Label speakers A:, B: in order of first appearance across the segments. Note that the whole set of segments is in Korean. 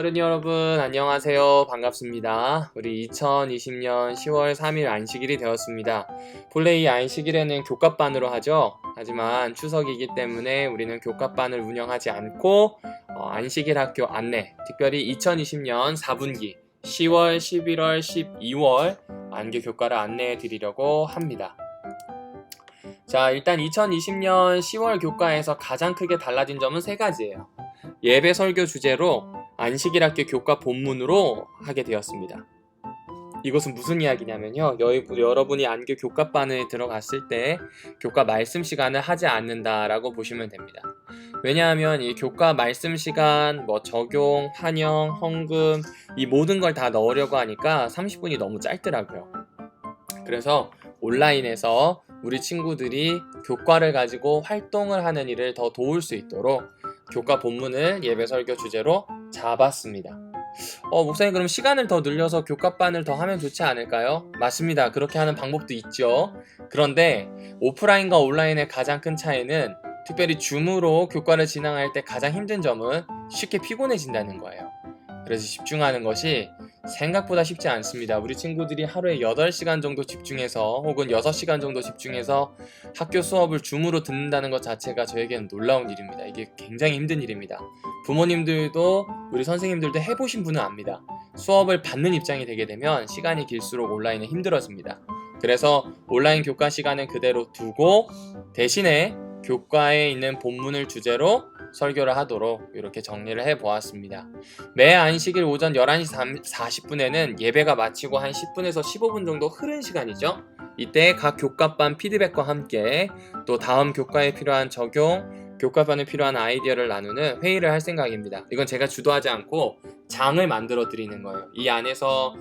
A: 어른이 여러분 안녕하세요. 반갑습니다. 우리 2020년 10월 3일 안식일이 되었습니다. 본래 이 안식일에는 교과반으로 하죠. 하지만 추석이기 때문에 우리는 교과반을 운영하지 않고 안식일 학교 안내, 특별히 2020년 4분기 10월, 11월, 12월 안개 교과를 안내해 드리려고 합니다. 자, 일단 2020년 10월 교과에서 가장 크게 달라진 점은 세 가지예요. 예배 설교 주제로 안식일 학교 교과 본문으로 하게 되었습니다. 이것은 무슨 이야기냐면요. 여러분이 안교 교과반에 들어갔을 때 교과 말씀 시간을 하지 않는다라고 보시면 됩니다. 왜냐하면 이 교과 말씀 시간, 적용, 환영, 헌금 이 모든 걸 다 넣으려고 하니까 30분이 너무 짧더라고요. 그래서 온라인에서 우리 친구들이 교과를 가지고 활동을 하는 일을 더 도울 수 있도록 교과 본문을 예배 설교 주제로 잡았습니다. 목사님 그럼 시간을 더 늘려서 교과반을 더 하면 좋지 않을까요? 맞습니다. 그렇게 하는 방법도 있죠. 그런데 오프라인과 온라인의 가장 큰 차이는 특별히 줌으로 교과를 진행할 때 가장 힘든 점은 쉽게 피곤해진다는 거예요. 그래서 집중하는 것이 생각보다 쉽지 않습니다. 우리 친구들이 하루에 8시간 정도 집중해서 혹은 6시간 정도 집중해서 학교 수업을 줌으로 듣는다는 것 자체가 저에게는 놀라운 일입니다. 이게 굉장히 힘든 일입니다. 부모님들도 우리 선생님들도 해보신 분은 압니다. 수업을 받는 입장이 되게 되면 시간이 길수록 온라인은 힘들어집니다. 그래서 온라인 교과 시간은 그대로 두고 대신에 교과에 있는 본문을 주제로 설교를 하도록 이렇게 정리를 해보았습니다. 매 안식일 오전 11시 40분에는 예배가 마치고 한 10분에서 15분 정도 흐른 시간이죠. 이때 각 교과반 피드백과 함께 또 다음 교과에 필요한 적용, 교과반에 필요한 아이디어를 나누는 회의를 할 생각입니다. 이건 제가 주도하지 않고 장을 만들어 드리는 거예요. 이 안에서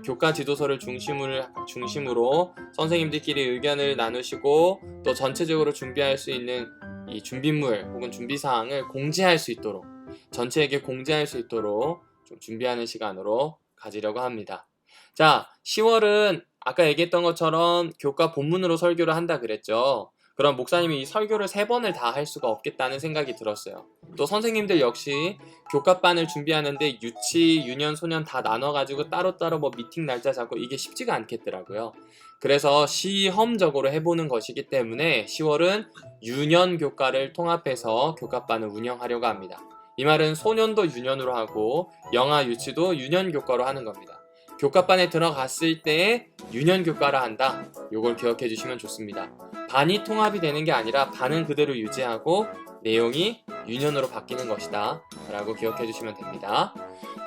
A: 교과 지도서를 중심으로 선생님들끼리 의견을 나누시고 또 전체적으로 준비할 수 있는 이 준비물 혹은 준비사항을 공지할 수 있도록 전체에게 공지할 수 있도록 좀 준비하는 시간으로 가지려고 합니다. 자, 10월은 아까 얘기했던 것처럼 교과 본문으로 설교를 한다 그랬죠. 그럼 목사님이 이 설교를 3번을 다 할 수가 없겠다는 생각이 들었어요. 또 선생님들 역시 교과반을 준비하는데 유치, 유년, 소년 다 나눠가지고 따로따로 미팅 날짜 잡고 이게 쉽지가 않겠더라고요. 그래서 시험적으로 해보는 것이기 때문에 10월은 유년 교과를 통합해서 교과반을 운영하려고 합니다. 이 말은 소년도 유년으로 하고 영아 유치도 유년 교과로 하는 겁니다. 교과반에 들어갔을 때 유년 교과를 한다. 이걸 기억해 주시면 좋습니다. 반이 통합이 되는 게 아니라 반은 그대로 유지하고 내용이 유년으로 바뀌는 것이다 라고 기억해 주시면 됩니다.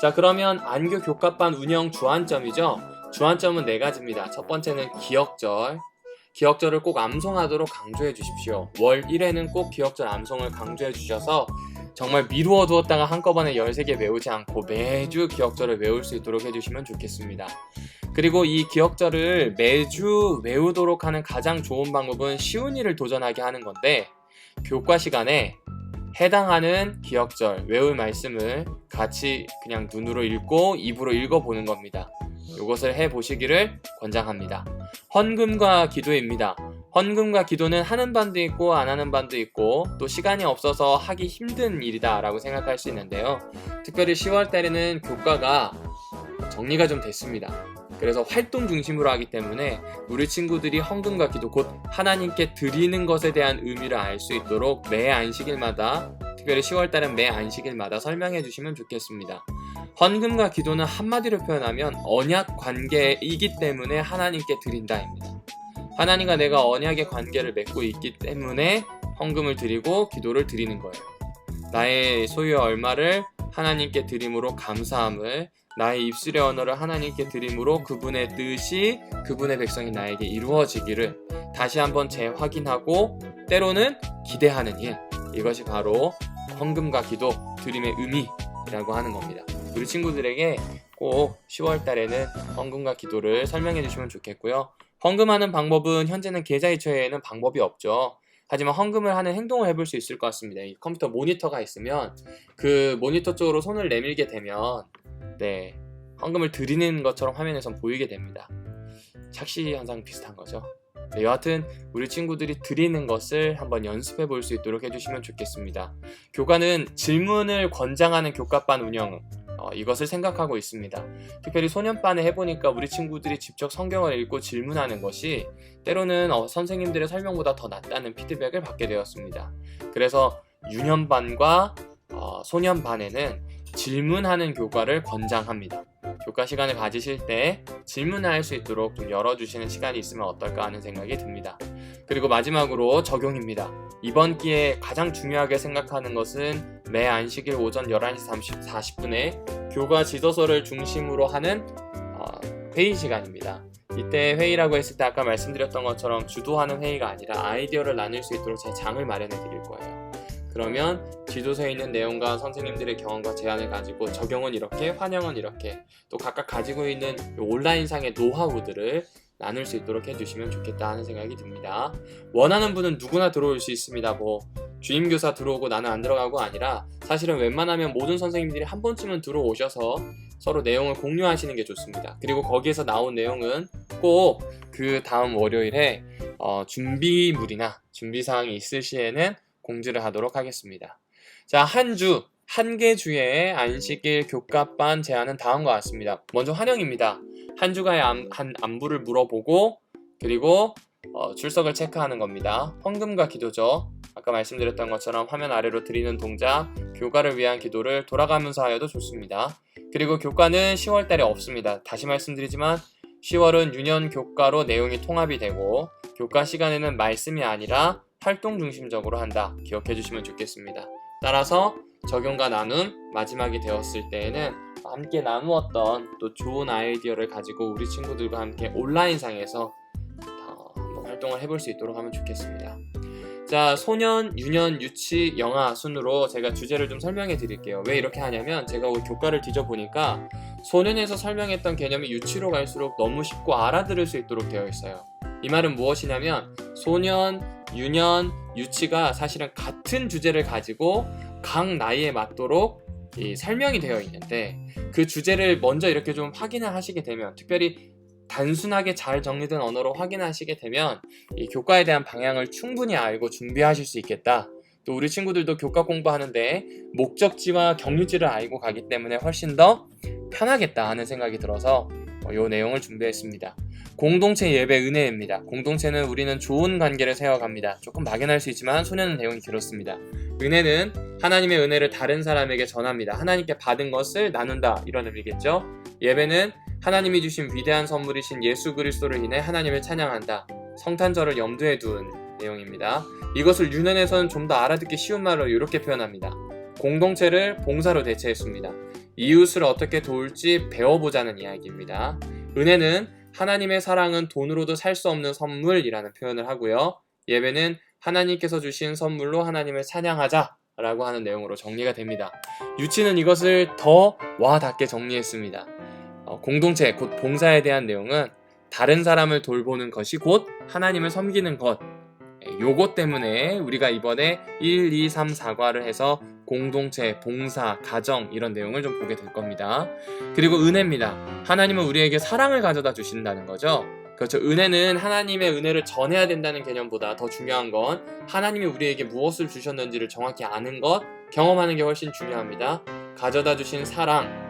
A: 자, 그러면 안교 교과반 운영 주안점이죠. 주안점은 4가지입니다. 첫 번째는 기억절을 꼭 암송하도록 강조해 주십시오. 월 1회는 꼭 기억절 암송을 강조해 주셔서 정말 미루어 두었다가 한꺼번에 13개 외우지 않고 매주 기억절을 외울 수 있도록 해주시면 좋겠습니다. 그리고 이 기억절을 매주 외우도록 하는 가장 좋은 방법은 쉬운 일을 도전하게 하는 건데 교과 시간에 해당하는 기억절, 외울 말씀을 같이 그냥 눈으로 읽고 입으로 읽어보는 겁니다. 이것을 해보시기를 권장합니다. 헌금과 기도입니다. 헌금과 기도는 하는 반도 있고 안 하는 반도 있고 또 시간이 없어서 하기 힘든 일이다 라고 생각할 수 있는데요. 특별히 10월 달에는 교과가 정리가 좀 됐습니다. 그래서 활동 중심으로 하기 때문에 우리 친구들이 헌금과 기도 곧 하나님께 드리는 것에 대한 의미를 알 수 있도록 매 안식일마다 특별히 10월 달은 매 안식일마다 설명해 주시면 좋겠습니다. 헌금과 기도는 한마디로 표현하면 언약 관계이기 때문에 하나님께 드린다입니다. 하나님과 내가 언약의 관계를 맺고 있기 때문에 헌금을 드리고 기도를 드리는 거예요. 나의 소유의 얼마를 하나님께 드림으로 감사함을, 나의 입술의 언어를 하나님께 드림으로 그분의 뜻이 그분의 백성이 나에게 이루어지기를 다시 한번 재확인하고 때로는 기대하는 일, 이것이 바로 헌금과 기도, 드림의 의미라고 하는 겁니다. 우리 친구들에게 꼭 10월 달에는 헌금과 기도를 설명해 주시면 좋겠고요. 헌금하는 방법은 현재는 계좌이체에는 방법이 없죠. 하지만 헌금을 하는 행동을 해볼 수 있을 것 같습니다. 이 컴퓨터 모니터가 있으면 그 모니터 쪽으로 손을 내밀게 되면 헌금을 드리는 것처럼 화면에선 보이게 됩니다. 착시 현상 비슷한 거죠. 여하튼 우리 친구들이 드리는 것을 한번 연습해 볼 수 있도록 해주시면 좋겠습니다. 교과는 질문을 권장하는 교과반 운영, 이것을 생각하고 있습니다. 특별히 소년반에 해보니까 우리 친구들이 직접 성경을 읽고 질문하는 것이 때로는 선생님들의 설명보다 더 낫다는 피드백을 받게 되었습니다. 그래서 유년반과 소년반에는 질문하는 교과를 권장합니다. 교과 시간을 가지실 때 질문할 수 있도록 좀 열어주시는 시간이 있으면 어떨까 하는 생각이 듭니다. 그리고 마지막으로 적용입니다. 이번 기회에 가장 중요하게 생각하는 것은 매 안식일 오전 11시 40분에 교과 지도서를 중심으로 하는 회의 시간입니다. 이때 회의라고 했을 때 아까 말씀드렸던 것처럼 주도하는 회의가 아니라 아이디어를 나눌 수 있도록 제 장을 마련해 드릴 거예요. 그러면 지도서에 있는 내용과 선생님들의 경험과 제안을 가지고 적용은 이렇게, 환영은 이렇게, 또 각각 가지고 있는 온라인상의 노하우들을 나눌 수 있도록 해주시면 좋겠다 하는 생각이 듭니다. 원하는 분은 누구나 들어올 수 있습니다. 주임교사 들어오고 나는 안 들어가고 아니라 사실은 웬만하면 모든 선생님들이 한 번쯤은 들어오셔서 서로 내용을 공유하시는 게 좋습니다. 그리고 거기에서 나온 내용은 꼭 그 다음 월요일에 준비물이나 준비사항이 있을 시에는 공지를 하도록 하겠습니다. 자, 한 개 주의 안식일 교과반 제안은 다음과 같습니다. 먼저 환영입니다. 한 주간의 안부를 물어보고 그리고 출석을 체크하는 겁니다. 헌금과 기도죠. 아까 말씀드렸던 것처럼 화면 아래로 드리는 동작, 교과를 위한 기도를 돌아가면서 하여도 좋습니다. 그리고 교과는 10월 달에 없습니다. 다시 말씀드리지만 10월은 유년 교과로 내용이 통합이 되고 교과 시간에는 말씀이 아니라 활동 중심적으로 한다. 기억해 주시면 좋겠습니다. 따라서 적용과 나눔, 마지막이 되었을 때에는 함께 나누었던 또 좋은 아이디어를 가지고 우리 친구들과 함께 온라인상에서 한번 활동을 해볼 수 있도록 하면 좋겠습니다. 자, 소년, 유년, 유치, 영아 순으로 제가 주제를 좀 설명해 드릴게요. 왜 이렇게 하냐면 제가 교과를 뒤져보니까 소년에서 설명했던 개념이 유치로 갈수록 너무 쉽고 알아들을 수 있도록 되어 있어요. 이 말은 무엇이냐면 소년, 유년, 유치가 사실은 같은 주제를 가지고 각 나이에 맞도록 설명이 되어 있는데 그 주제를 먼저 이렇게 좀 확인을 하시게 되면 특별히 단순하게 잘 정리된 언어로 확인하시게 되면 이 교과에 대한 방향을 충분히 알고 준비하실 수 있겠다. 또 우리 친구들도 교과 공부하는데 목적지와 경유지를 알고 가기 때문에 훨씬 더 편하겠다 하는 생각이 들어서 이 내용을 준비했습니다. 공동체 예배 은혜입니다. 공동체는 우리는 좋은 관계를 세워갑니다. 조금 막연할 수 있지만 소년은 내용이 길었습니다. 은혜는 하나님의 은혜를 다른 사람에게 전합니다. 하나님께 받은 것을 나눈다 이런 의미겠죠. 예배는 하나님이 주신 위대한 선물이신 예수 그리스도를 인해 하나님을 찬양한다. 성탄절을 염두에 둔 내용입니다. 이것을 유년에서는 좀 더 알아듣기 쉬운 말로 이렇게 표현합니다. 공동체를 봉사로 대체했습니다. 이웃을 어떻게 도울지 배워보자는 이야기입니다. 은혜는 하나님의 사랑은 돈으로도 살 수 없는 선물이라는 표현을 하고요. 예배는 하나님께서 주신 선물로 하나님을 찬양하자 라고 하는 내용으로 정리가 됩니다. 유치는 이것을 더 와닿게 정리했습니다. 공동체 곧 봉사에 대한 내용은 다른 사람을 돌보는 것이 곧 하나님을 섬기는 것, 요것 때문에 우리가 이번에 1, 2, 3, 4과를 해서 공동체, 봉사, 가정 이런 내용을 좀 보게 될 겁니다. 그리고 은혜입니다. 하나님은 우리에게 사랑을 가져다 주신다는 거죠. 그렇죠. 은혜는 하나님의 은혜를 전해야 된다는 개념보다 더 중요한 건 하나님이 우리에게 무엇을 주셨는지를 정확히 아는 것, 경험하는 게 훨씬 중요합니다. 가져다 주신 사랑,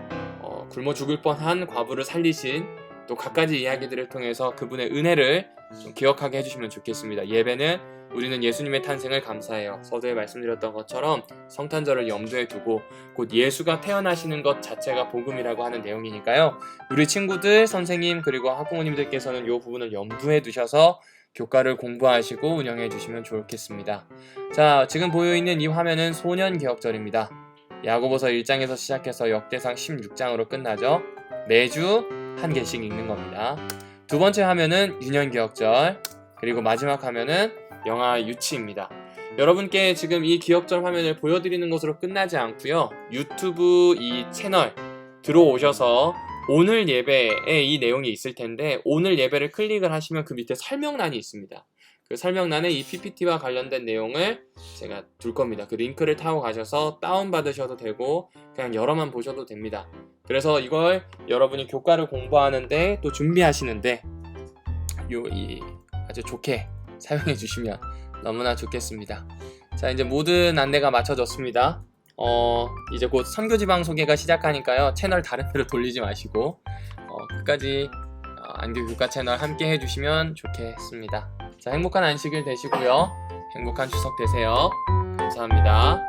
A: 굶어 죽을 뻔한 과부를 살리신 또 갖가지 이야기들을 통해서 그분의 은혜를 좀 기억하게 해주시면 좋겠습니다. 예배는 우리는 예수님의 탄생을 감사해요. 서두에 말씀드렸던 것처럼 성탄절을 염두에 두고 곧 예수가 태어나시는 것 자체가 복음이라고 하는 내용이니까요. 우리 친구들, 선생님 그리고 학부모님들께서는 이 부분을 염두에 두셔서 교과를 공부하시고 운영해 주시면 좋겠습니다. 자, 지금 보여있는 이 화면은 소년개혁절입니다. 야고보서 1장에서 시작해서 역대상 16장으로 끝나죠. 매주 한 개씩 읽는 겁니다. 두 번째 화면은 유년기억절, 그리고 마지막 화면은 영아 유치입니다. 여러분께 지금 이 기억절 화면을 보여드리는 것으로 끝나지 않고요. 유튜브 이 채널 들어오셔서 오늘 예배에 이 내용이 있을 텐데 오늘 예배를 클릭을 하시면 그 밑에 설명란이 있습니다. 그 설명란에 이 PPT와 관련된 내용을 제가 둘 겁니다. 그 링크를 타고 가셔서 다운받으셔도 되고 그냥 열어만 보셔도 됩니다. 그래서 이걸 여러분이 교과를 공부하는데 또 준비하시는데 아주 좋게 사용해 주시면 너무나 좋겠습니다. 자, 이제 모든 안내가 마쳐졌습니다. 이제 곧 선교지방 소개가 시작하니까요. 채널 다른 데로 돌리지 마시고 끝까지 안교 교과 채널 함께 해주시면 좋겠습니다. 자, 행복한 안식일 되시고요. 행복한 추석 되세요. 감사합니다.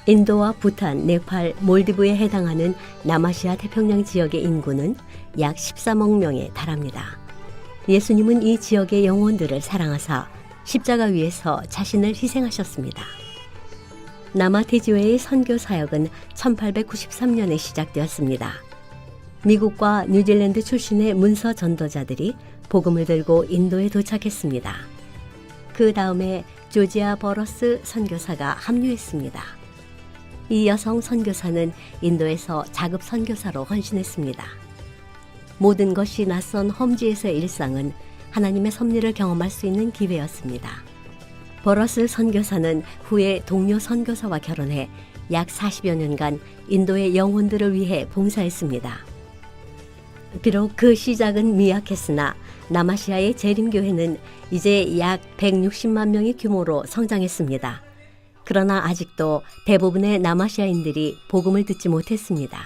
B: 인도와 부탄, 네팔, 몰디브에 해당하는 남아시아 태평양 지역의 인구는 약 13억 명에 달합니다. 예수님은 이 지역의 영혼들을 사랑하사 십자가 위에서 자신을 희생하셨습니다. 남아태지회의 선교 사역은 1893년에 시작되었습니다. 미국과 뉴질랜드 출신의 문서 전도자들이 복음을 들고 인도에 도착했습니다. 그 다음에 조지아 버러스 선교사가 합류했습니다. 이 여성 선교사는 인도에서 자급 선교사로 헌신했습니다. 모든 것이 낯선 험지에서의 일상은 하나님의 섭리를 경험할 수 있는 기회였습니다. 버러스 선교사는 후에 동료 선교사와 결혼해 약 40여 년간 인도의 영혼들을 위해 봉사했습니다. 비록 그 시작은 미약했으나 남아시아의 재림교회는 이제 약 160만 명의 규모로 성장했습니다. 그러나 아직도 대부분의 남아시아인들이 복음을 듣지 못했습니다.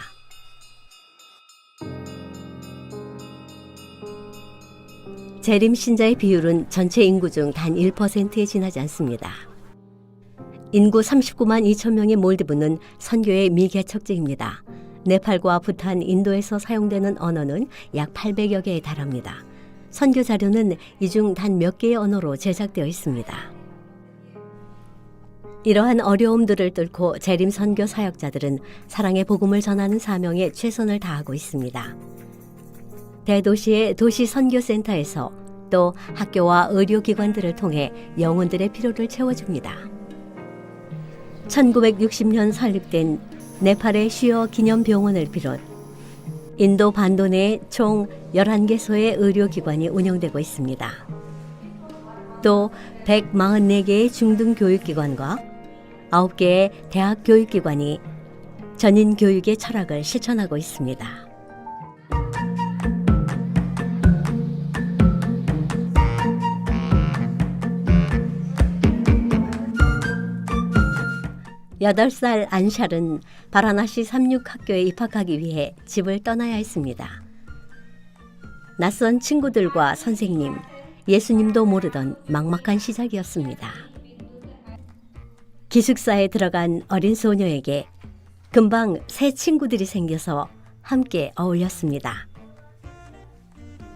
B: 재림 신자의 비율은 전체 인구 중 단 1%에 지나지 않습니다. 인구 39만 2천 명의 몰디브는 선교의 미개척지입니다. 네팔과 부탄, 인도에서 사용되는 언어는 약 800여 개에 달합니다. 선교 자료는 이 중 단 몇 개의 언어로 제작되어 있습니다. 이러한 어려움들을 뚫고 재림 선교 사역자들은 사랑의 복음을 전하는 사명에 최선을 다하고 있습니다. 대도시의 도시 선교센터에서 또 학교와 의료기관들을 통해 영혼들의 필요를 채워줍니다. 1960년 설립된 네팔의 주요 기념병원을 비롯 인도 반도 내에 총 11개소의 의료기관이 운영되고 있습니다. 또 144개의 중등교육기관과 9개의 대학교육기관이 전인교육의 철학을 실천하고 있습니다. 여덟 살 안샬은 바라나시 삼육학교에 입학하기 위해 집을 떠나야 했습니다. 낯선 친구들과 선생님, 예수님도 모르던 막막한 시작이었습니다. 기숙사에 들어간 어린 소녀에게 금방 새 친구들이 생겨서 함께 어울렸습니다.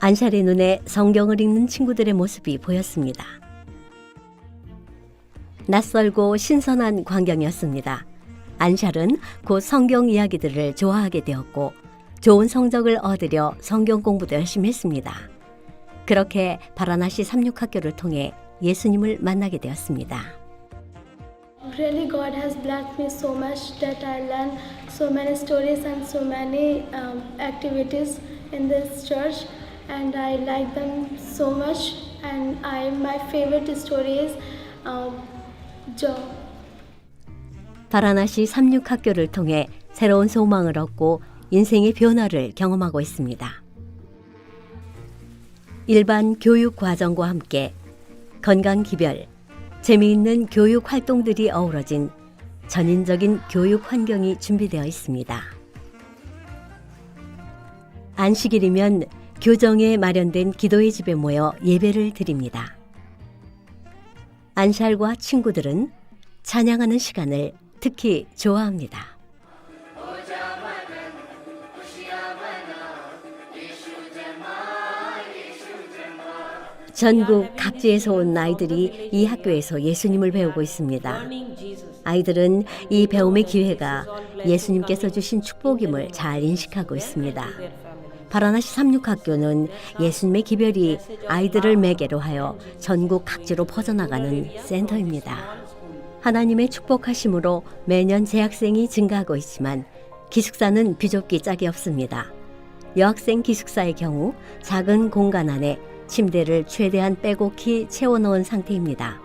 B: 안샬의 눈에 성경을 읽는 친구들의 모습이 보였습니다. 낯설고 신선한 광경이었습니다. 안샬은 곧 성경 이야기들을 좋아하게 되었고 좋은 성적을 얻으려 성경 공부도 열심히 했습니다. 그렇게 바라나시 삼육학교를 통해 예수님을 만나게 되었습니다.
C: Really, God has blessed me so much that I learned so many stories and so many activities in this church, and I like them so much. And my favorite story is Job.
B: 바라나시 삼육학교를 통해 새로운 소망을 얻고 인생의 변화를 경험하고 있습니다. 일반 교육 과정과 함께 건강 기별, 재미있는 교육 활동들이 어우러진 전인적인 교육 환경이 준비되어 있습니다. 안식일이면 교정에 마련된 기도의 집에 모여 예배를 드립니다. 안샬과 친구들은 찬양하는 시간을 특히 좋아합니다. 전국 각지에서 온 아이들이 이 학교에서 예수님을 배우고 있습니다. 아이들은 이 배움의 기회가 예수님께서 주신 축복임을 잘 인식하고 있습니다. 바라나시 삼육학교는 예수님의 기별이 아이들을 매개로 하여 전국 각지로 퍼져나가는 센터입니다. 하나님의 축복하심으로 매년 재학생이 증가하고 있지만 기숙사는 비좁기 짝이 없습니다. 여학생 기숙사의 경우 작은 공간 안에 침대를 최대한 빼곡히 채워넣은 상태입니다.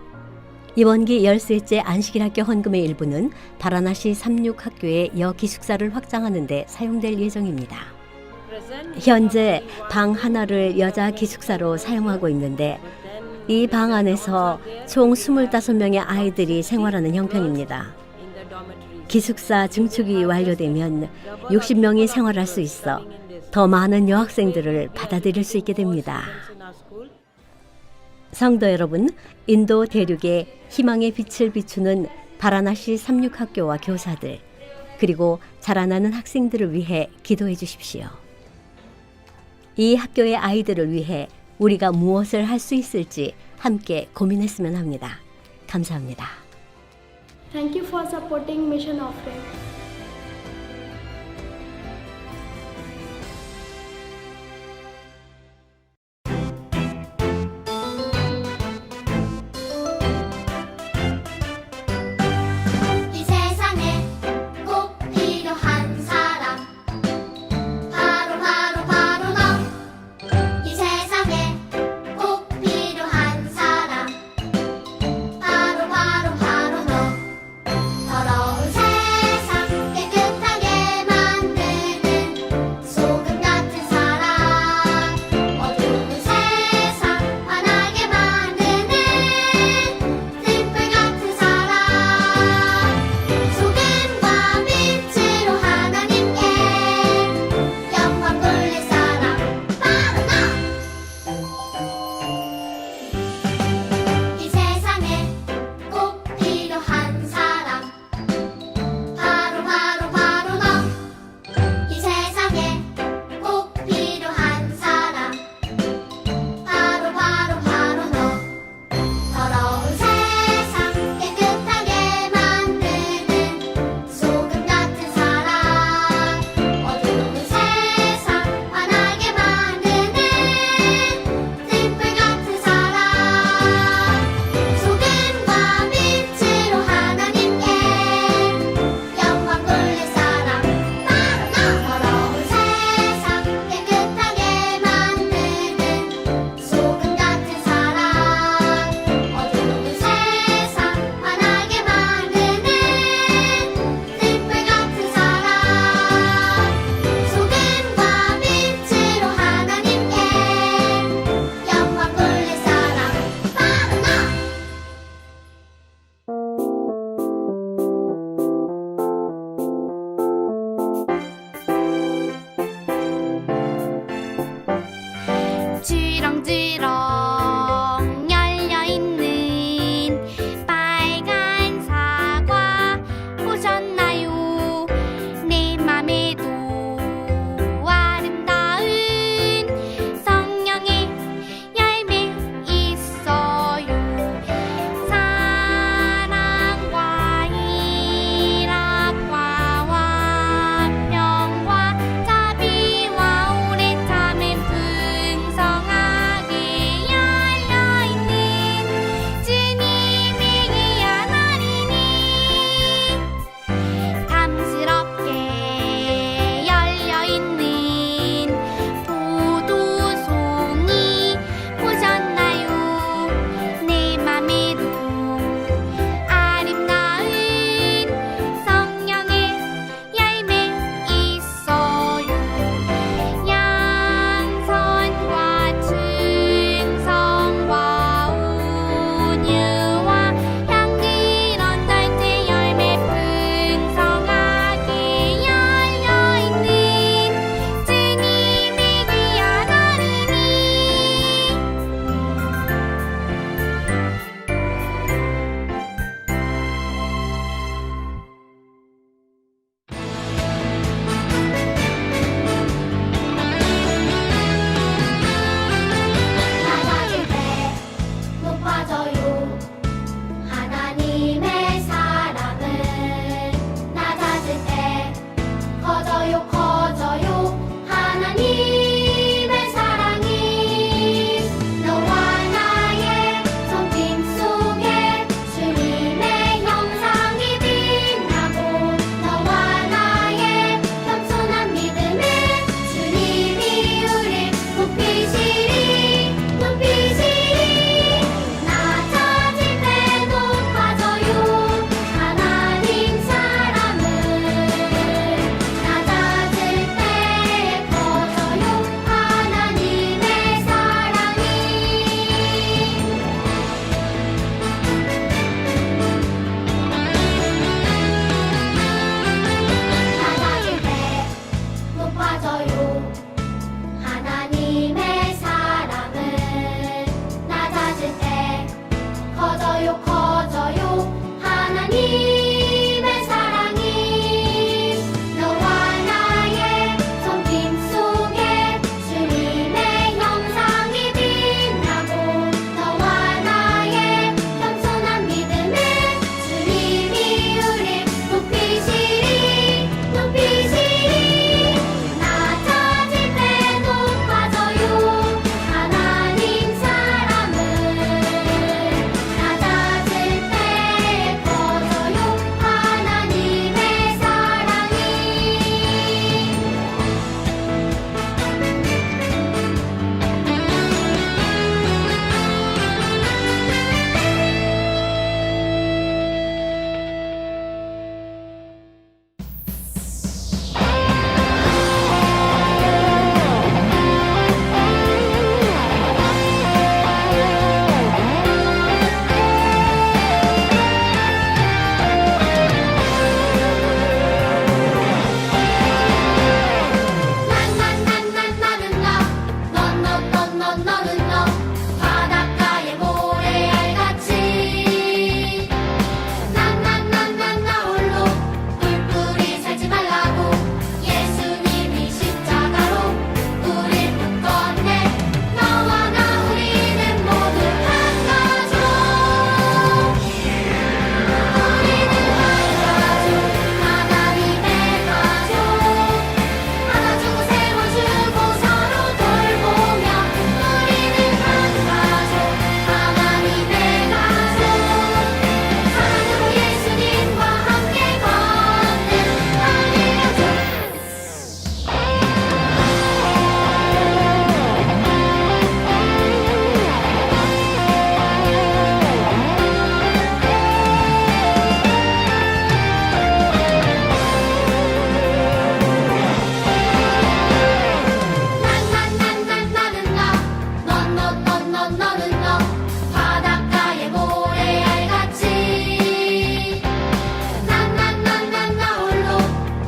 B: 이번 기 13째 안식일학교 헌금의 일부는 바라나시 삼육학교의 여기숙사를 확장하는 데 사용될 예정입니다. 현재 방 하나를 여자 기숙사로 사용하고 있는데 이 방 안에서 총 25명의 아이들이 생활하는 형편입니다. 기숙사 증축이 완료되면 60명이 생활할 수 있어 더 많은 여학생들을 받아들일 수 있게 됩니다. 성도 여러분, 인도 대륙에 희망의 빛을 비추는 바라나시 삼육학교와 교사들, 그리고 자라나는 학생들을 위해 기도해 주십시오. 이 학교의 아이들을 위해 우리가 무엇을 할 수 있을지 함께 고민했으면 합니다. 감사합니다.
C: Thank you for supporting Mission Offering.
D: 이 세상에 꼭 필요한 사람 바로 너. 이 세상에 꼭 필요한 사람 바로 너. 더러운 세상 깨끗하게 만드는 소금 같은 사람, 어두운 세상 환하게 만드는 등불 같은 사람, 소금과 빛으로 하나님께 영광 돌릴 사람 바로 너. 이 세상에 꼭 필요한 사람 바로 너. 이 세상에 꼭 필요한 사람 바로 너. 더러운 세상 깨끗하게 만드는 소금 같은 사람, 어두운 세상 환하게 만드는 등불 같은 사람, 소금과 빛으로 하나님께 영광 돌릴 사람 바로 너. 더러운 세상 깨끗하게 만드는 소금 같은 사람, 어두운 세상 환하게 만드는 등불 같은 사람, 소금과 빛으로 하나님께 영광 돌릴 사람 바로 너. 주렁주렁 열려있는 빨간 사과 보셨나요? 내 맘에도 아름다운 성령의 열매 있어요. 사랑과 희락과 완명과 자비와 오래 참음 풍성하게 건너는 너 바닷가의 모래알같이 난 나 홀로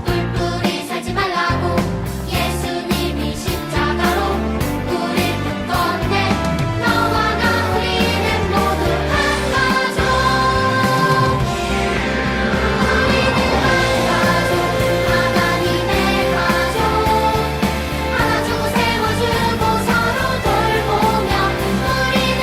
D: 뿔뿔이 살지 말라고 예수님이 십자가로 우릴 푼 건데 너와 나 우리는 모두 한 가족 우리는 한 가족 하나님의 가족 안아주고 세워주고 서로 돌보며 우리는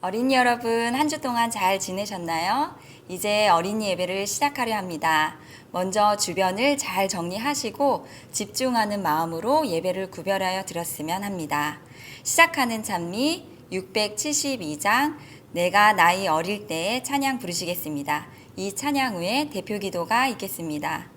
E: 어린이 여러분, 한 주 동안 잘 지내셨나요? 이제 어린이 예배를 시작하려 합니다. 먼저 주변을 잘 정리하시고 집중하는 마음으로 예배를 구별하여 드렸으면 합니다. 시작하는 찬미 672장 내가 나이 어릴 때의 찬양 부르시겠습니다. 이 찬양 후에 대표 기도가 있겠습니다.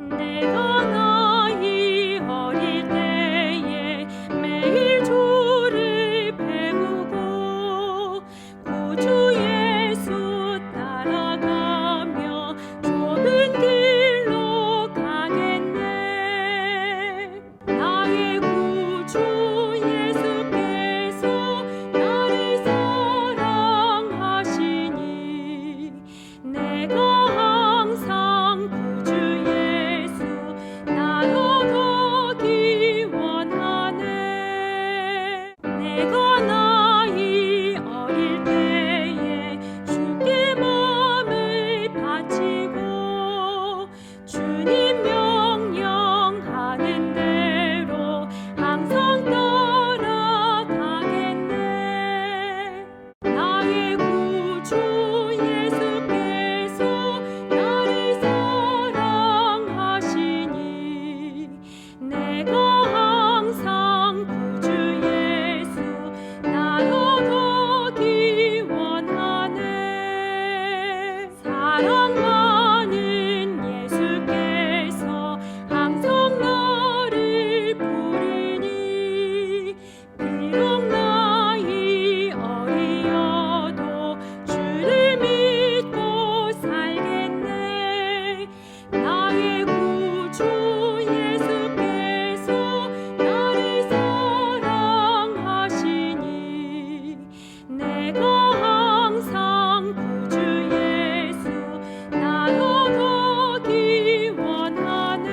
F: 내가 나이 어릴 때에 매일 주를 배우고 구주 예수 따라가며 좁은 길로 가겠네. 나의 구주 예수께서 나를 사랑하시니 내가 항상 구주 예수 나로 걷기 원하네. 내가 나이 어릴 때에 주께 마음을 바치고 주님 명령하는 대로 항상 따라가겠네. 나의 구주 예수께서 나를 사랑하시니 내가 항상 구주 예수 나로 걷기 원하네. 사랑 많은 예수께서 항상 나를 부르니 비록 나이 어리여도 주를 믿고 살겠네. 나의 구주 예수께서 나를 사랑하시니 내가 항상 구주 예수 나로 걷기 원하네.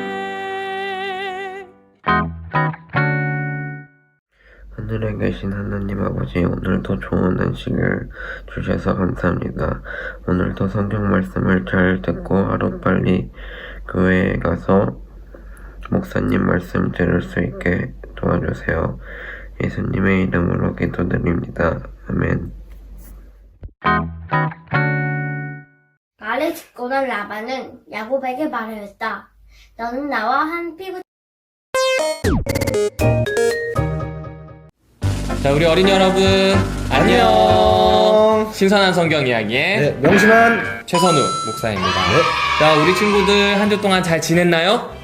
G: 하늘에 계신 하나님 아버지, 오늘도 좋은 안식을 주셔서 감사합니다. 오늘도 성경 말씀을 잘 듣고 하루빨리 교회에 가서 목사님 말씀 들을 수 있게 도와주세요. 예수님의 이름으로 기도드립니다. 아멘.
H: 말을 듣고는 라반은 야곱에게 말하였다. 너는 나와 한 피부
A: 자, 우리 어린이 여러분 안녕. 신선한 성경 이야기의
I: 네, 명심한
A: 최선우 목사입니다. 자, 우리 친구들 한 주 동안 잘 지냈나요?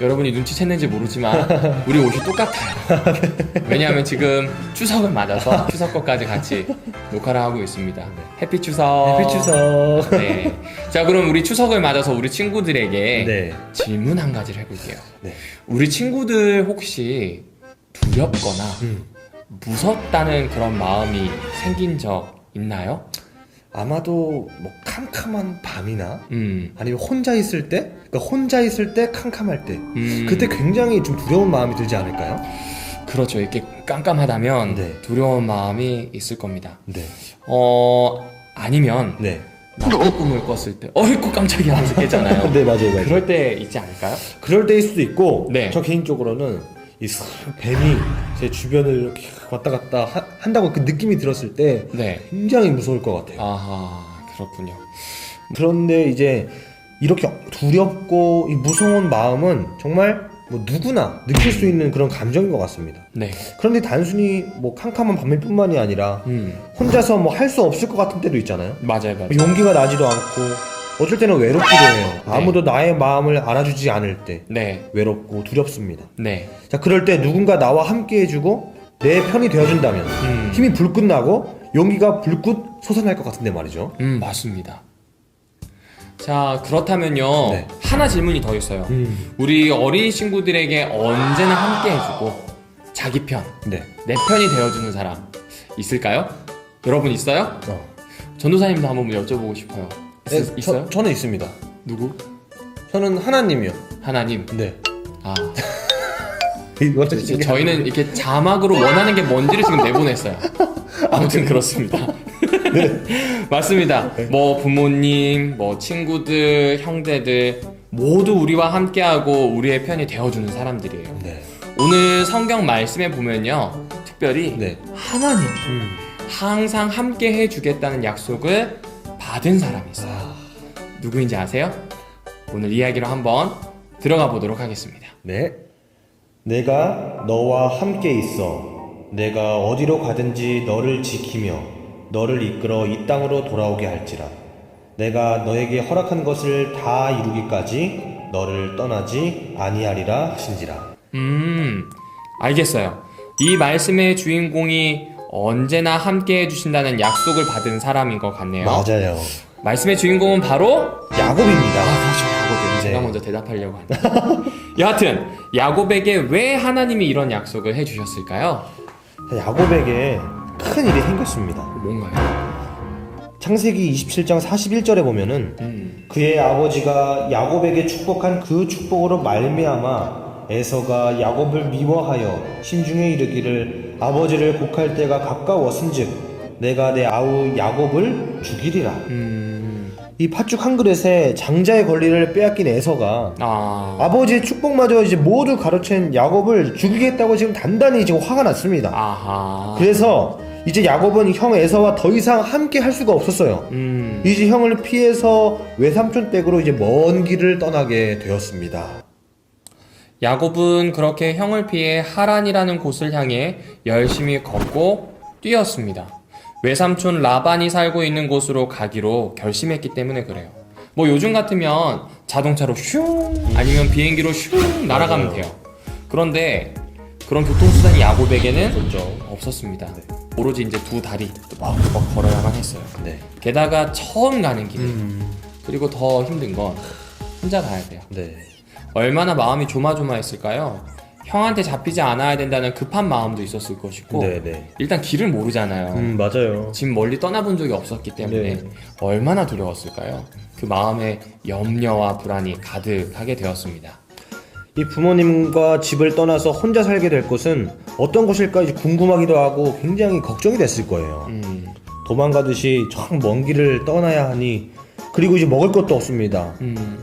A: 여러분이 눈치챘는지 모르지만 우리 옷이 똑같아요. 왜냐하면 지금 추석을 맞아서 추석 것까지 같이 녹화를 하고 있습니다. 해피 추석.
I: 해피 추석.
A: 네. 자, 그럼 우리 추석을 맞아서 우리 친구들에게
I: 네.
A: 질문 한 가지를 해볼게요.
I: 네.
A: 우리 친구들 혹시 두렵거나 무섭다는 그런 마음이 생긴 적 있나요?
I: 아마도 뭐 캄캄한 밤이나 아니면 혼자 있을 때, 그러니까 혼자 있을 때 캄캄할 때, 그때 굉장히 좀 두려운 마음이 들지 않을까요?
A: 그렇죠. 이렇게 깜깜하다면
I: 네.
A: 두려운 마음이 있을 겁니다.
I: 네.
A: 아니면
I: 네.
A: 나쁜 꿈을 꿨을 때 어이구 깜짝이야 하면서 깼잖아요.
I: 네, 맞아요.
A: 그럴 때 있지 않을까요?
I: 그럴 때일 수도 있고,
A: 네.
I: 저 개인적으로는 이 뱀이 제 주변을 이렇게 왔다 갔다 한다고 그 느낌이 들었을 때
A: 네.
I: 굉장히 무서울 것 같아요.
A: 아하, 그렇군요.
I: 그런데 이제 이렇게 두렵고 이 무서운 마음은 정말 뭐 누구나 느낄 수 있는 그런 감정인 것 같습니다.
A: 네.
I: 그런데 단순히 뭐 캄캄한 밤일 뿐만이 아니라 혼자서 뭐 할 수 없을 것 같은 때도 있잖아요.
A: 맞아요.
I: 용기가 나지도 않고 어쩔 때는 외롭기도 해요. 아무도 나의 마음을 알아주지 않을 때
A: 네.
I: 외롭고 두렵습니다.
A: 네.
I: 자, 그럴 때 누군가 나와 함께 해주고 내 편이 되어준다면 힘이 불끈 나고 용기가 불끈 솟아날 것 같은데 말이죠.
A: 맞습니다. 자, 그렇다면요.
I: 네.
A: 하나 질문이 더 있어요. 우리 어린 친구들에게 언제나 함께 해주고 자기 편,
I: 네.
A: 내 편이 되어주는 사람 있을까요? 여러분 있어요? 전도사님도 한번 여쭤보고 싶어요.
I: 네,
A: 있어요?
I: 저는 있습니다.
A: 누구?
I: 저는 하나님이요.
A: 하나님.
I: 네.
A: 아,
I: 이거
A: 저희는 이렇게 자막으로 원하는 게 뭔지를 지금 내보냈어요. 아무튼 그렇습니다. 맞습니다. 뭐 부모님, 뭐 친구들, 형제들 모두 우리와 함께하고 우리의 편이 되어주는 사람들이에요.
I: 네.
A: 오늘 성경 말씀에 보면요, 특별히
I: 네.
A: 하나님이 항상 함께 해주겠다는 약속을 받은 사람이 있어요. 누구인지 아세요? 오늘 이야기로 한번 들어가 보도록 하겠습니다.
I: 네. 내가 너와 함께 있어. 내가 어디로 가든지 너를 지키며 너를 이끌어 이 땅으로 돌아오게 할지라. 내가 너에게 허락한 것을 다 이루기까지 너를 떠나지 아니하리라 하신지라.
A: 알겠어요. 이 말씀의 주인공이 언제나 함께 해주신다는 약속을 받은 사람인 것 같네요.
I: 맞아요.
A: 말씀의 주인공은 바로
I: 야곱입니다.
A: 야곱이에요. 제가 먼저 대답하려고 하네요. 여하튼 야곱에게 왜 하나님이 이런 약속을 해주셨을까요?
I: 야곱에게 큰 일이 생겼습니다.
A: 뭔가요?
I: 창세기 27장 41절에 보면은 그의 아버지가 야곱에게 축복한 그 축복으로 말미암아 에서가 야곱을 미워하여 심중에 이르기를 아버지를 곡할 때가 가까웠은즉 내가 내 아우 야곱을 죽이리라. 이 팥죽 한 그릇에 장자의 권리를 빼앗긴 에서가 아버지의 축복마저 이제 모두 가로챈 야곱을 죽이겠다고 지금 단단히 지금 화가 났습니다.
A: 아하.
I: 그래서 이제 야곱은 형 에서와 더 이상 함께 할 수가 없었어요. 이제 형을 피해서 외삼촌 댁으로 이제 먼 길을 떠나게 되었습니다.
A: 야곱은 그렇게 형을 피해 하란이라는 곳을 향해 열심히 걷고 뛰었습니다. 외삼촌 라반이 살고 있는 곳으로 가기로 결심했기 때문에 그래요. 뭐 요즘 같으면 자동차로 슝 아니면 비행기로 슝 날아가면 돼요. 그런데 그런 교통수단이 야곱에게는 없었습니다. 오로지 이제 두 다리 막 걸어야만 했어요.
I: 네.
A: 게다가 처음 가는 길, 그리고 더 힘든 건 혼자 가야 돼요.
I: 네.
A: 얼마나 마음이 조마조마했을까요? 형한테 잡히지 않아야 된다는 급한 마음도 있었을 것이고,
I: 네네.
A: 일단 길을 모르잖아요.
I: 맞아요.
A: 집 멀리 떠나본 적이 없었기 때문에
I: 네.
A: 얼마나 두려웠을까요? 그 마음에 염려와 불안이 가득하게 되었습니다.
I: 이 부모님과 집을 떠나서 혼자 살게 될 곳은 어떤 곳일까 이제 궁금하기도 하고 굉장히 걱정이 됐을 거예요. 도망가듯이 저 먼 길을 떠나야 하니, 그리고 이제 먹을 것도 없습니다.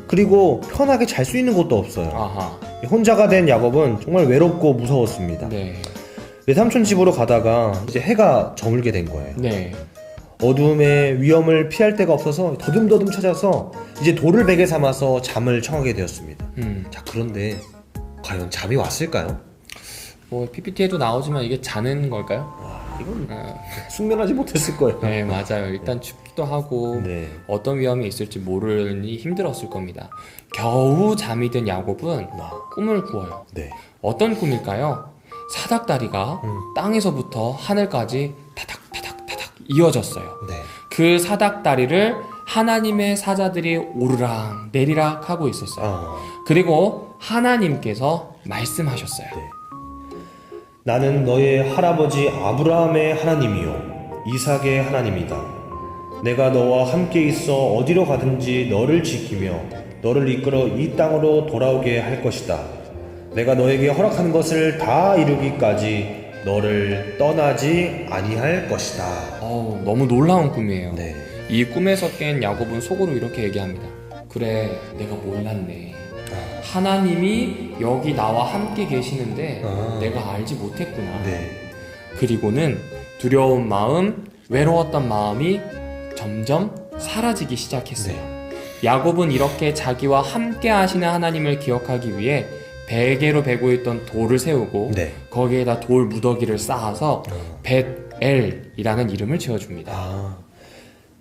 I: 그리고 편하게 잘 수 있는 곳도 없어요.
A: 아하.
I: 혼자가 된 야곱은 정말 외롭고 무서웠습니다.
A: 네.
I: 외삼촌 집으로 가다가 이제 해가 저물게 된 거예요.
A: 네.
I: 어둠의 위험을 피할 데가 없어서 더듬더듬 찾아서 이제 돌을 베개 삼아서 잠을 청하게 되었습니다. 자, 그런데 과연 잠이 왔을까요?
A: 뭐 PPT에도 나오지만 이게 자는 걸까요?
I: 이건 숙면하지 못했을 거예요.
A: 네, 맞아요. 일단 춥기도 하고
I: 네.
A: 어떤 위험이 있을지 모르니 힘들었을 겁니다. 겨우 잠이 든 야곱은 꿈을 꾸어요.
I: 네.
A: 어떤 꿈일까요? 사닥다리가 땅에서부터 하늘까지 타닥타닥 이어졌어요.
I: 네.
A: 그 사닥다리를 하나님의 사자들이 오르락 내리락 하고 있었어요. 그리고 하나님께서 말씀하셨어요.
I: 네. 나는 너의 할아버지 아브라함의 하나님이요 이삭의 하나님이다. 내가 너와 함께 있어 어디로 가든지 너를 지키며 너를 이끌어 이 땅으로 돌아오게 할 것이다. 내가 너에게 허락한 것을 다 이루기까지 너를 떠나지 아니할 것이다.
A: 너무 놀라운 꿈이에요.
I: 네.
A: 이 꿈에서 깬 야곱은 속으로 이렇게 얘기합니다. 그래, 내가 몰랐네. 하나님이 여기 나와 함께 계시는데 내가 알지 못했구나.
I: 네.
A: 그리고는 두려운 마음, 외로웠던 마음이 점점 사라지기 시작했어요. 야곱은 이렇게 자기와 함께 하시는 하나님을 기억하기 위해 베개로 베고 있던 돌을 세우고 거기에다 돌 무더기를 쌓아서 벳엘이라는 이름을 지어줍니다.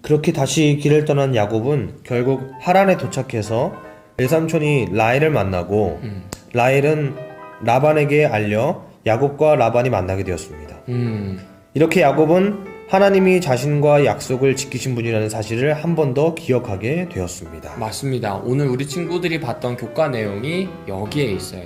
I: 그렇게 다시 길을 떠난 야곱은 결국 하란에 도착해서 외삼촌이 라헬을 만나고 라헬은 라반에게 알려 야곱과 라반이 만나게 되었습니다. 이렇게 야곱은 하나님이 자신과 약속을 지키신 분이라는 사실을 한 번 더 기억하게 되었습니다.
A: 맞습니다. 오늘 우리 친구들이 봤던 교과 내용이 여기에 있어요.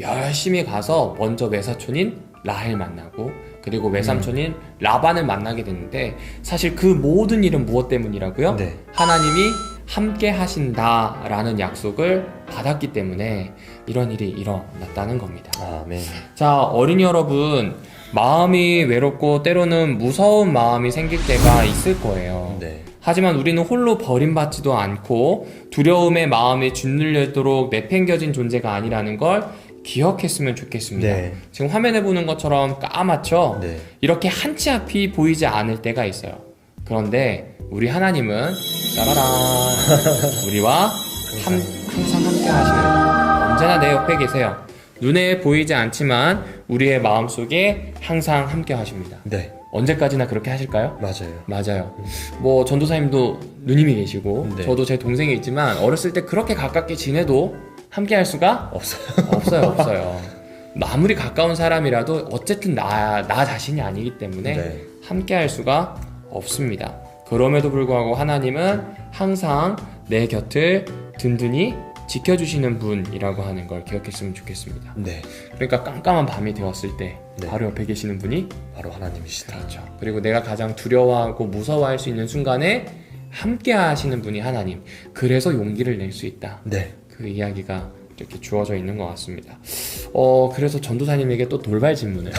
A: 열심히 가서 먼저 외사촌인 라헬 만나고 그리고 외삼촌인 라반을 만나게 됐는데 사실 그 모든 일은 무엇 때문이라고요? 하나님이 함께 하신다라는 약속을 받았기 때문에 이런 일이 일어났다는 겁니다.
I: 아멘.
A: 자, 어린이 여러분, 마음이 외롭고 때로는 무서운 마음이 생길 때가 있을 거예요. 하지만 우리는 홀로 버림받지도 않고 두려움의 마음에 짓눌리도록 내팽겨진 존재가 아니라는 걸 기억했으면 좋겠습니다.
I: 네.
A: 지금 화면에 보는 것처럼 까맣죠?
I: 네.
A: 이렇게 한치 앞이 보이지 않을 때가 있어요. 그런데 우리 하나님은 짜라란 우리와 항상 함께 하시는, 언제나 내 옆에 계세요. 눈에 보이지 않지만 우리의 마음속에 항상 함께 하십니다.
I: 네.
A: 언제까지나 그렇게 하실까요?
I: 맞아요.
A: 맞아요. 뭐 전도사님도 누님이 계시고
I: 네.
A: 저도 제 동생이 있지만 어렸을 때 그렇게 가깝게 지내도 함께 할 수가 없어요. 아무리 가까운 사람이라도 어쨌든 나 자신이 아니기 때문에
I: 네.
A: 함께 할 수가 없습니다. 그럼에도 불구하고 하나님은 항상 내 곁을 든든히 지켜주시는 분이라고 하는 걸 기억했으면 좋겠습니다.
I: 네.
A: 그러니까 깜깜한 밤이 되었을 때
I: 네.
A: 바로 옆에 계시는 분이
I: 바로 하나님이시다.
A: 그렇죠. 그리고 내가 가장 두려워하고 무서워할 수 있는 순간에 함께 하시는 분이 하나님. 그래서 용기를 낼 수 있다.
I: 네.
A: 그 이야기가 이렇게 주어져 있는 것 같습니다. 그래서 전도사님에게 또 돌발 질문을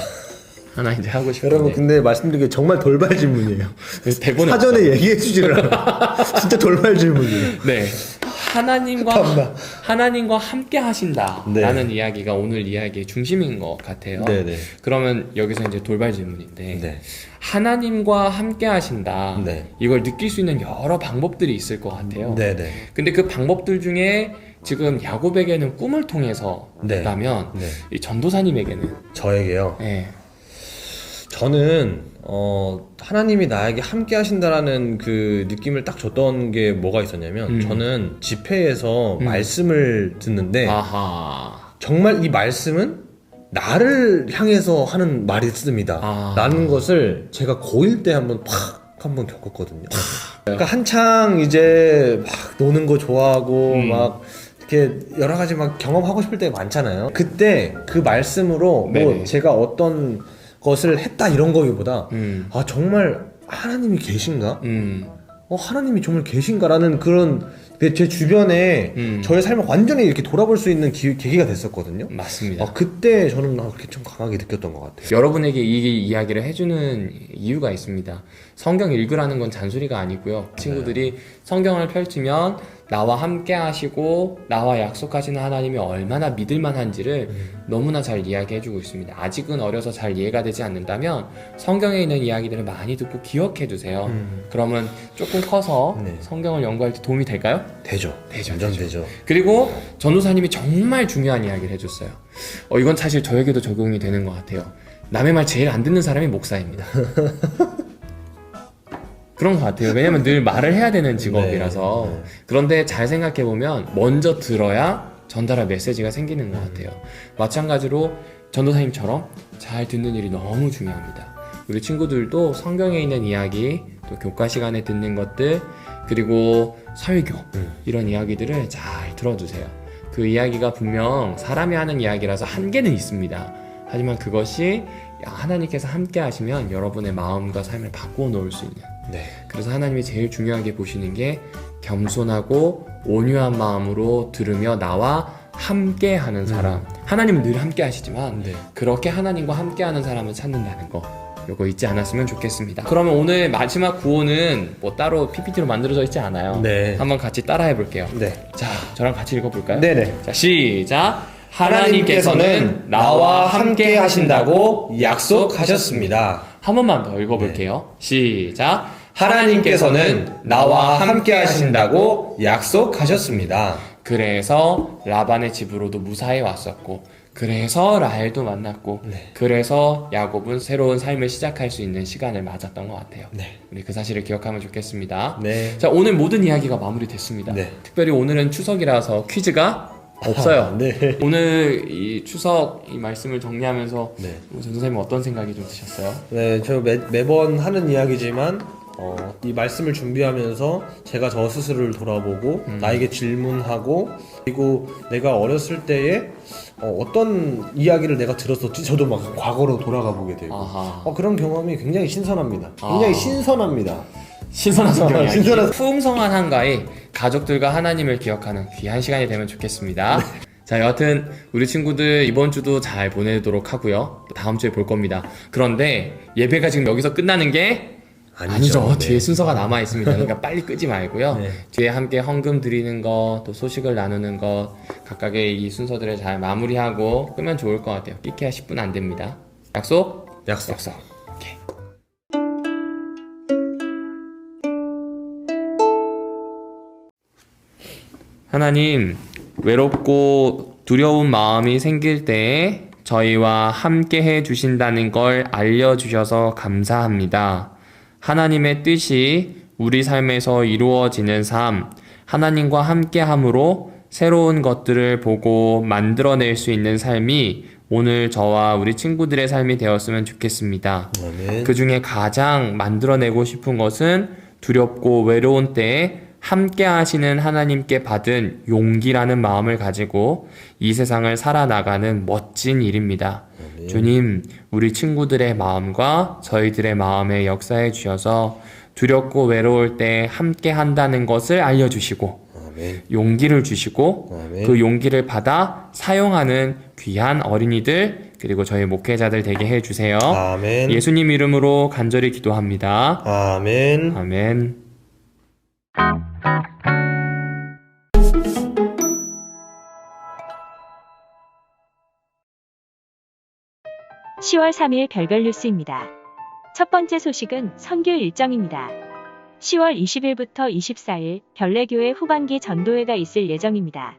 A: 하나 이제 하고 싶은데.
I: 여러분 근데 말씀드린 게 정말 돌발 질문이에요.
A: 대본에
I: 사전에
A: 없어요.
I: 얘기해 주지를 않아. 진짜 돌발 질문이에요.
A: 네. 하나님과 함께 하신다라는
I: 네.
A: 이야기가 오늘 이야기의 중심인 것 같아요.
I: 네네.
A: 그러면 여기서 이제 돌발 질문인데
I: 네.
A: 하나님과 함께 하신다.
I: 네.
A: 이걸 느낄 수 있는 여러 방법들이 있을 것 같아요.
I: 네네.
A: 근데 그 방법들 중에 지금 야곱에게는 꿈을 통해서라면
I: 네.
A: 이 전도사님에게는
I: 저에게요.
A: 네.
I: 저는 하나님이 나에게 함께 하신다라는 그 느낌을 딱 줬던 게 뭐가 있었냐면 저는 집회에서 말씀을 듣는데
A: 아하.
I: 정말 이 말씀은 나를 향해서 하는 말이습니다 라는 것을 제가 고1 때 한번 겪었거든요. 그러니까 한창 이제 막 노는 거 좋아하고 막 이렇게 여러 가지 막 경험하고 싶을 때가 많잖아요. 그때 그 말씀으로
A: 네네.
I: 뭐 제가 어떤 것을 했다 이런 거기보다
A: 아
I: 정말 하나님이 계신가? 하나님이 정말 계신가라는 그런 제 주변에 저의 삶을 완전히 이렇게 돌아볼 수 있는 계기가 됐었거든요.
A: 맞습니다.
I: 그때 저는 그렇게 좀 강하게 느꼈던 것 같아요.
A: 여러분에게 이 이야기를 해주는 이유가 있습니다. 성경 읽으라는 건 잔소리가 아니고요. 친구들이 성경을 펼치면 나와 함께 하시고 나와 약속하시는 하나님이 얼마나 믿을만한지를 너무나 잘 이야기해주고 있습니다. 아직은 어려서 잘 이해가 되지 않는다면 성경에 있는 이야기들을 많이 듣고 기억해두세요. 그러면 조금 커서
I: 네.
A: 성경을 연구할 때 도움이 될까요?
I: 되죠. 완전 되죠.
A: 그리고 전도사님이 정말 중요한 이야기를 해줬어요. 이건 사실 저에게도 적용이 되는 것 같아요. 남의 말 제일 안 듣는 사람이 목사입니다. 그런 것 같아요. 왜냐면 늘 말을 해야 되는 직업이라서.
I: 네.
A: 그런데 잘 생각해보면 먼저 들어야 전달할 메시지가 생기는 것 같아요. 마찬가지로 전도사님처럼 잘 듣는 일이 너무 중요합니다. 우리 친구들도 성경에 있는 이야기, 또 교과 시간에 듣는 것들, 그리고 설교, 이런 이야기들을 잘 들어주세요. 그 이야기가 분명 사람이 하는 이야기라서 한계는 있습니다. 하지만 그것이 하나님께서 함께 하시면 여러분의 마음과 삶을 바꾸어 놓을 수 있는,
I: 네.
A: 그래서 하나님이 제일 중요하게 보시는 게 겸손하고 온유한 마음으로 들으며 나와 함께 하는 사람. 하나님은 늘 함께 하시지만
I: 네.
A: 그렇게 하나님과 함께 하는 사람을 찾는다는 거, 요거 잊지 않았으면 좋겠습니다. 그러면 오늘 마지막 구호는 뭐 따로 PPT로 만들어져 있지 않아요.
I: 네.
A: 한번 같이 따라해 볼게요.
I: 네.
A: 자, 저랑 같이 읽어볼까요?
I: 네네.
A: 자, 시작. 하나님께서는 나와 함께 하신다고 약속하셨습니다. 한 번만 더 읽어볼게요. 시작. 하나님께서는 나와 함께 하신다고 약속하셨습니다. 그래서 라반의 집으로도 무사히 왔었고, 그래서 라헬도 만났고,
I: 네.
A: 그래서 야곱은 새로운 삶을 시작할 수 있는 시간을 맞았던 것 같아요.
I: 네.
A: 우리 그 사실을 기억하면 좋겠습니다.
I: 네.
A: 자, 오늘 모든 이야기가 마무리됐습니다.
I: 네.
A: 특별히 오늘은 추석이라서 퀴즈가 없어요.
I: 네.
A: 오늘 이 추석 이 말씀을 정리하면서
I: 네.
A: 전 선생님 어떤 생각이 좀 드셨어요?
I: 네, 저 매번 하는 이야기지만 이 말씀을 준비하면서 제가 저 스스로를 돌아보고 나에게 질문하고, 그리고 내가 어렸을 때에 어떤 이야기를 내가 들었었지, 저도 막 과거로 돌아가 보게 되고 그런 경험이 굉장히 신선합니다. 굉장히 신선합니다.
A: 신선한 성경 이야기.
I: 신선한-
A: 풍성한 한가위, 가족들과 하나님을 기억하는 귀한 시간이 되면 좋겠습니다. 자, 여하튼 우리 친구들 이번 주도 잘 보내도록 하고요. 또 다음 주에 볼 겁니다. 그런데 예배가 지금 여기서 끝나는 게 아니죠. 뒤에 순서가 남아 있습니다. 그러니까 빨리 끄지 말고요.
I: 네.
A: 뒤에 함께 헌금 드리는 거, 또 소식을 나누는 것, 각각의 이 순서들을 잘 마무리하고 끄면 좋을 것 같아요. 끼케야 10분 안 됩니다. 약속?
I: 약속.
A: 오케이. 하나님, 외롭고 두려운 마음이 생길 때에 저희와 함께 해 주신다는 걸 알려주셔서 감사합니다. 하나님의 뜻이 우리 삶에서 이루어지는 삶, 하나님과 함께 함으로 새로운 것들을 보고 만들어낼 수 있는 삶이 오늘 저와 우리 친구들의 삶이 되었으면 좋겠습니다.
I: 아멘.
A: 그 중에 가장 만들어내고 싶은 것은 두렵고 외로운 때에 함께 하시는 하나님께 받은 용기라는 마음을 가지고 이 세상을 살아나가는 멋진 일입니다.
I: 아멘.
A: 주님, 우리 친구들의 마음과 저희들의 마음에 역사해 주셔서 두렵고 외로울 때 함께 한다는 것을 알려주시고
I: 아멘.
A: 용기를 주시고
I: 아멘.
A: 그 용기를 받아 사용하는 귀한 어린이들 그리고 저희 목회자들 되게 해주세요.
I: 아멘.
A: 예수님 이름으로 간절히 기도합니다.
I: 아멘.
A: 아멘.
F: 10월 3일 별별 뉴스입니다. 첫 번째 소식은 선교 일정입니다. 10월 20일부터 24일 별내교회 후반기 전도회가 있을 예정입니다.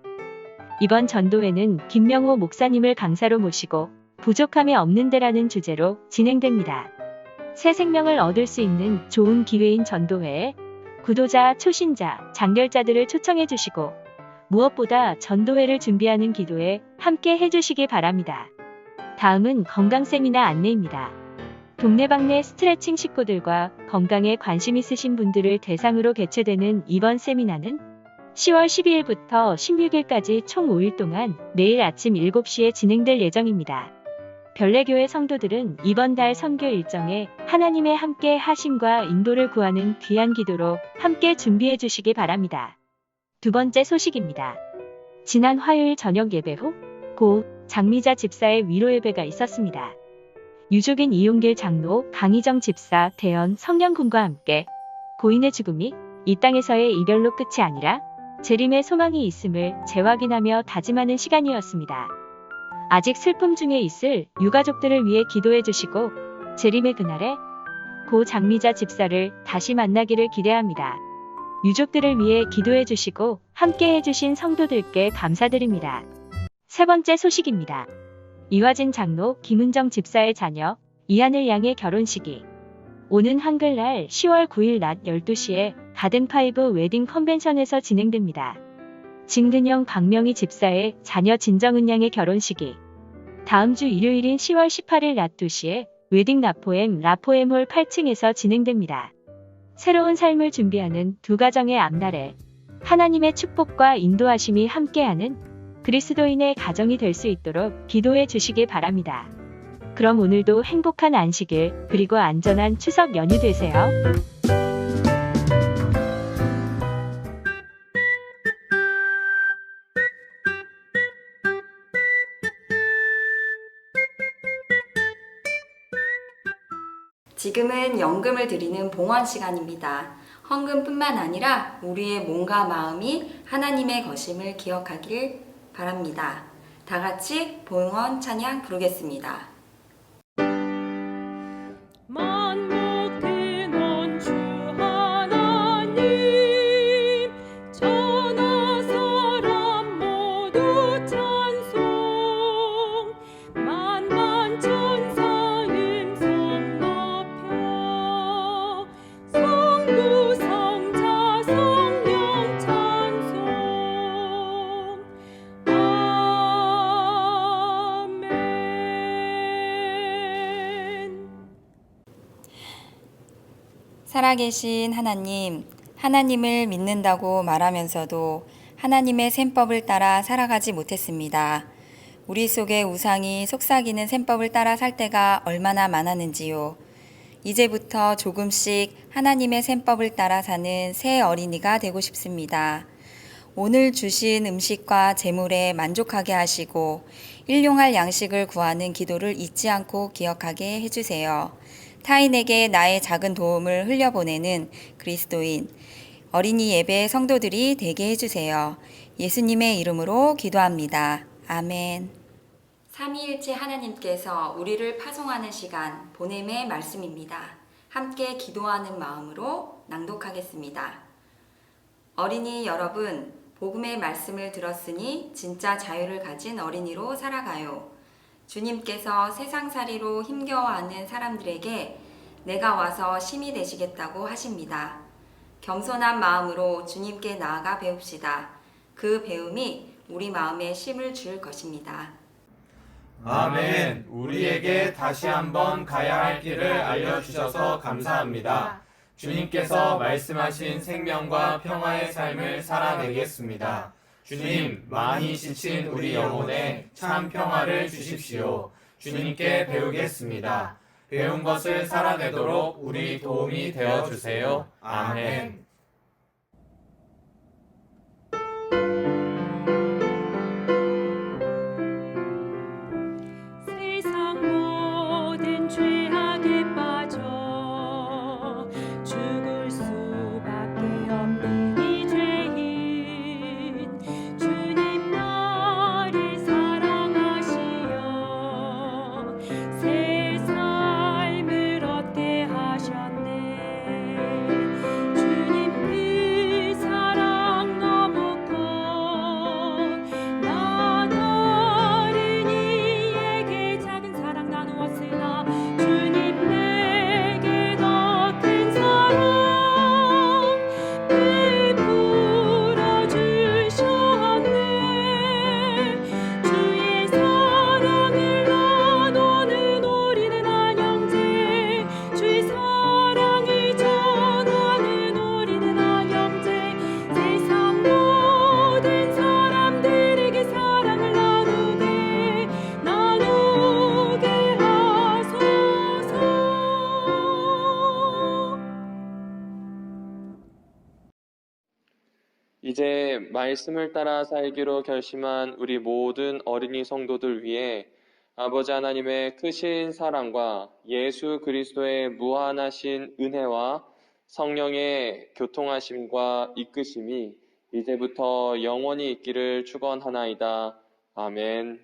F: 이번 전도회는 김명호 목사님을 강사로 모시고 부족함이 없는 데라는 주제로 진행됩니다. 새 생명을 얻을 수 있는 좋은 기회인 전도회에 구도자, 초신자, 장결자들을 초청해 주시고 무엇보다 전도회를 준비하는 기도에 함께 해주시기 바랍니다. 다음은 건강 세미나 안내입니다. 동네방네 스트레칭 식구들과 건강에 관심 있으신 분들을 대상으로 개최되는 이번 세미나는 10월 12일부터 16일까지 총 5일 동안 내일 아침 7시에 진행될 예정입니다. 별내교회 성도들은 이번 달 선교 일정에 하나님의 함께 하심과 인도를 구하는 귀한 기도로 함께 준비해 주시기 바랍니다. 두 번째 소식입니다. 지난 화요일 저녁 예배 후 고 장미자 집사의 위로 예배가 있었습니다. 유족인 이용길 장로, 강희정 집사, 대연, 성령군과 함께 고인의 죽음이 이 땅에서의 이별로 끝이 아니라 재림의 소망이 있음을 재확인하며 다짐하는 시간이었습니다. 아직 슬픔 중에 있을 유가족들을 위해 기도해 주시고 재림의 그날에 고 장미자 집사를 다시 만나기를 기대합니다. 유족들을 위해 기도해 주시고 함께 해주신 성도들께 감사드립니다. 세 번째 소식입니다. 이화진 장로, 김은정 집사의 자녀 이하늘 양의 결혼식이 오는 한글날 10월 9일 낮 12시에 가든파이브 웨딩 컨벤션에서 진행됩니다. 진근영, 박명희 집사의 자녀 진정은 양의 결혼식이 다음 주 일요일인 10월 18일 낮 2시에 웨딩 라포엠 홀 8층에서 진행됩니다. 새로운 삶을 준비하는 두 가정의 앞날에 하나님의 축복과 인도하심이 함께하는 그리스도인의 가정이 될 수 있도록 기도해 주시기 바랍니다. 그럼 오늘도 행복한 안식일 그리고 안전한 추석 연휴 되세요.
E: 지금은 연금을 드리는 봉헌 시간입니다. 헌금뿐만 아니라 우리의 몸과 마음이 하나님의 것임을 기억하길 바랍니다. 다 같이 봉헌 찬양 부르겠습니다.
F: 만국 근원 주 하나님 천하 사람 모두 찬송 만만 천사 음성 높여 성부 성자 성령 찬송 아멘.
E: 살아계신 하나님, 하나님을 믿는다고 말하면서도 하나님의 셈법을 따라 살아가지 못했습니다. 우리 속의 우상이 속삭이는 셈법을 따라 살 때가 얼마나 많았는지요. 이제부터 조금씩 하나님의 셈법을 따라 사는 새 어린이가 되고 싶습니다. 오늘 주신 음식과 재물에 만족하게 하시고 일용할 양식을 구하는 기도를 잊지 않고 기억하게 해주세요. 타인에게 나의 작은 도움을 흘려보내는 그리스도인, 어린이 예배 성도들이 되게 해주세요. 예수님의 이름으로 기도합니다. 아멘. 삼위일체 하나님께서 우리를 파송하는 시간, 보냄의 말씀입니다. 함께 기도하는 마음으로 낭독하겠습니다. 어린이 여러분, 복음의 말씀을 들었으니 진짜 자유를 가진 어린이로 살아가요. 주님께서 세상살이로 힘겨워하는 사람들에게 내가 와서 심이 되시겠다고 하십니다. 겸손한 마음으로 주님께 나아가 배웁시다. 그 배움이 우리 마음에 쉼을 줄 것입니다.
A: 아멘. 우리에게 다시 한번 가야 할 길을 알려주셔서 감사합니다. 주님께서 말씀하신 생명과 평화의 삶을 살아내겠습니다. 주님, 많이 지친 우리 영혼에 참 평화를 주십시오. 주님께 배우겠습니다. 배운 것을 살아내도록 우리 도움이 되어주세요. 아멘.
F: 세상 모든 죄악에 빠져 죽을 수밖에 없는 이 죄인, 주님 나를 사랑하시어 새 삶을 얻게 하셨네. 주님 그 사랑 너무 커. 나 다른 이에게 작은 사랑 나누었으나 주님 내게 더 큰 사랑 베풀어 주셨네. 주의 사랑을 나누는 우리는 한 형제, 주의 사랑을 전하는 우리는 한 형제. 세상 모든 사람들에게 사랑을 나누게 하소서.
A: 이제 말씀을 따라 살기로 결심한 우리 모든 어린이 성도들 위해 아버지 하나님의 크신 사랑과 예수 그리스도의 무한하신 은혜와 성령의 교통하심과 이끄심이 이제부터 영원히 있기를 축원하나이다. 아멘.